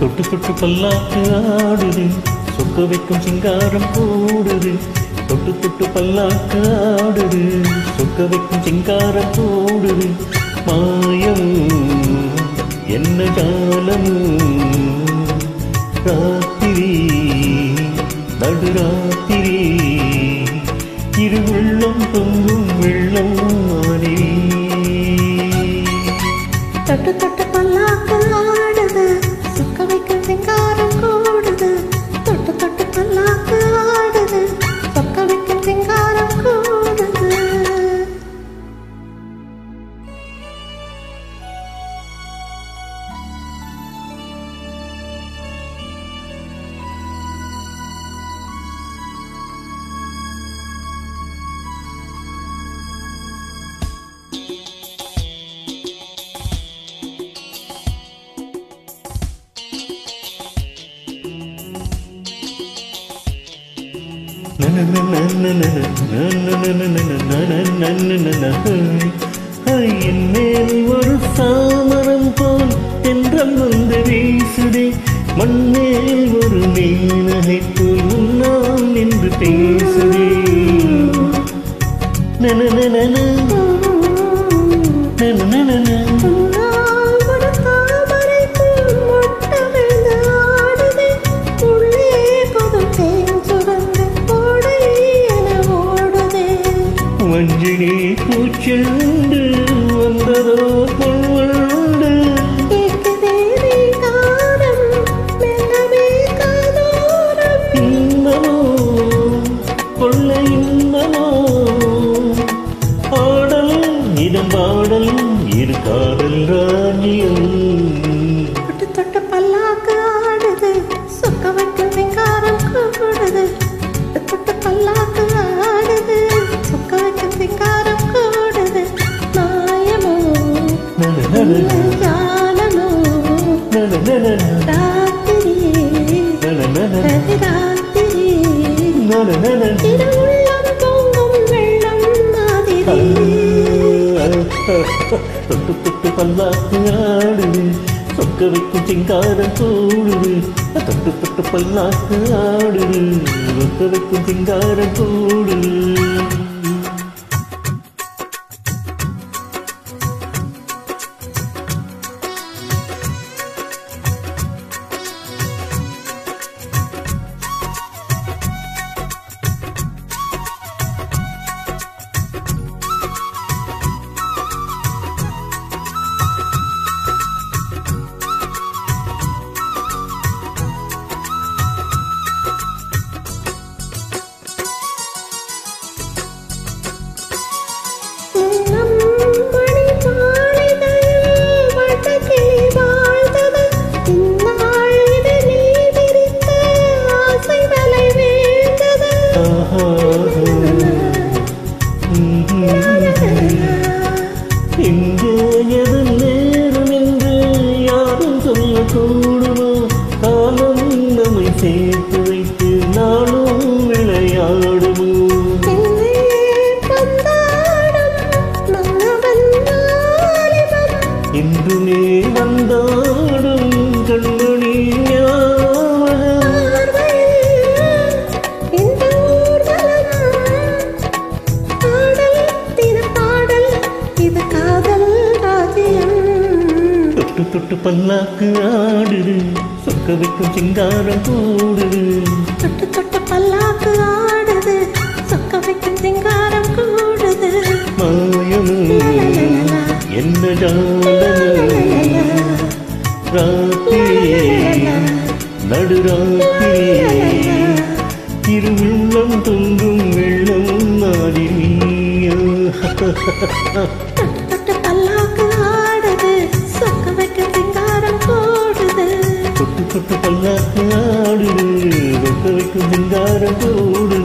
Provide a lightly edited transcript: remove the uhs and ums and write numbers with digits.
தொட்டு தொட்டு பல்லாக்கு ஆடுது சொக்க வைக்கும் சிங்காரம் கூடுது தொட்டு தொட்டு பல்லாக்கு ஆடுது சொக்க வைக்கும் சிங்காரம் கூடுது மாயம் என்ன ஜாலம் ராத்திரி நடுராத்திரி இரு உள்ளம் தொங்கும் வெள்ளம் மாறி தொட்டு தொட்டு பல்லாக்கு ஆடுது சொக்க வைக்கும் சிங்காரம் கூடுது தொட்டு தொட்டு பல்லாக்கு ஆடுது சொக்க வைக்கும் சிங்காரம் கூடுது மேல் ஒரு சாமரம் போல் தென்றல் வந்து வீசுதே மண்மேல் ஒரு மீனகை போல் முன்னால் நின்று பேசுதே வஞ்சினி பூச்செண்டு வந்ததோ கொள்வண்டு இன்பமோ கொள்ள இன்பமோ ஆடல் இதம் பாடல் இரு காதல் ராஜ்யம் தொட்டு தொட்டு பல்லாக்கு ஆடுது சொக்க வைக்கும் சிங்காரம் கூடுது தொட்டு பல்லாக்கு ஆடுது சொக்க வைக்கும் சிங்காரம் கூடுது மாயமோ ஜாலமோ ராத்திரி ராத்திரி திருவுள்ளம் பொங்கும் வெள்ளம் மாதிரி தொட்டு தொட்டு பல்லாக்கு ஆடுது சொக்க வைக்கும் சிங்காரம் கூடுது தொட்டு தொட்டு பல்லாக்கு ஆடுது சொக்க வைக்கும் சிங்காரம் கூடுது எங்கே எது நேரும் என்று யாரும் சொல்லக்கூடுமோ காலம் நம்மை சேர்த்து வைத்து நாளும் விளையாடுமோ இன்றுமே வந்தாடும் கண்மணி தொட்டு பல்லாக்கு ஆடுது சொக்க வைக்கும் சிங்காரம் கூடுது தொட்டு தொட்டு பல்லாக்கு ஆடுது சொக்க வைக்கும் சிங்காரம் கூடுது மாயமோ என்ன ஜாலமோ ராத்திரி நடுராத்திரி திருவுள்ளம் தொங்கும் வெள்ளம் மாதிரியோ தொட்டு பல்லாக்கு ஆடுது சொக்க வைக்கும் சிங்காரம் கூடுது தொட்டு தொட்டு பல்லாக்கு ஆடுது சொக்க வைக்கும் சிங்காரம் கூடுது